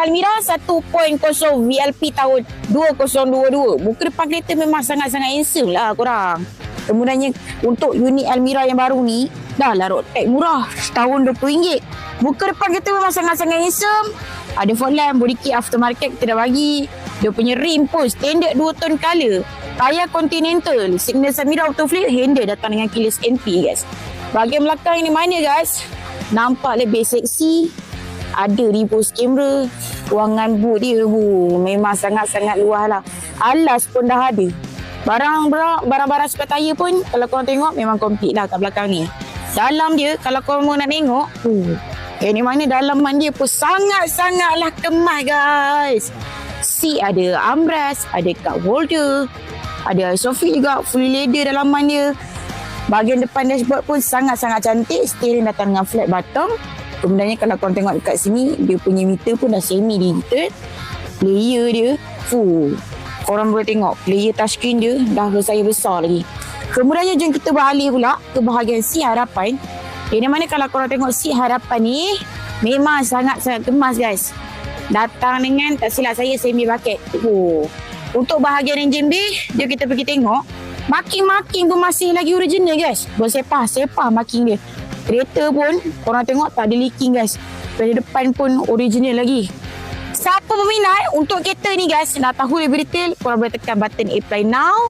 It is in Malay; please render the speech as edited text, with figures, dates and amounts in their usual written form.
Almira 1.0 VLP tahun 2022. Muka depan kereta memang sangat-sangat handsome lah korang. Kemudiannya untuk unit Almira yang baru ni, dah lah road tax murah, setahun RM20. Muka depan kereta memang sangat-sangat handsome. Ada fog lamp, body kit aftermarket kita dah bagi. Dia punya rim pun standard 2 tone color. Tayar Continental, signal Almira auto flip, handle datang dengan keyless entry guys. Bahagian belakang ni mana guys? Nampak lebih seksi. Ada reverse camera. Ruangan boot dia memang sangat-sangat luas lah. Alas pun dah ada. Barang-barang spare tayar pun kalau korang tengok memang komplit lah kat belakang ni. Dalam dia kalau korang mau nak tengok, ni mana dalaman dia pun sangat-sangatlah kemas guys. Seat ada armrest, ada cup holder, ada sofa juga, fully leather dalaman dia. Bahagian depan dashboard pun sangat-sangat cantik. Steering datang dengan flat bottom. Kemudiannya kalau korang tengok dekat sini, dia punya meter pun dah semi digital. Player dia korang boleh tengok player touchscreen dia dah besar lagi. Kemudiannya jom kita beralih pula ke bahagian seat hadapan. Di mana kalau korang tengok seat hadapan ni memang sangat-sangat kemas guys. Datang dengan, tak silap saya, semi bucket. Untuk bahagian engine bay, jom kita pergi tengok. Marking pun masih lagi original guys. Bersepah marking dia. Kereta pun korang tengok tak ada leaking guys. Dari depan pun original lagi. Siapa peminat untuk kereta ni guys, nak tahu lebih detail, korang boleh tekan button apply now.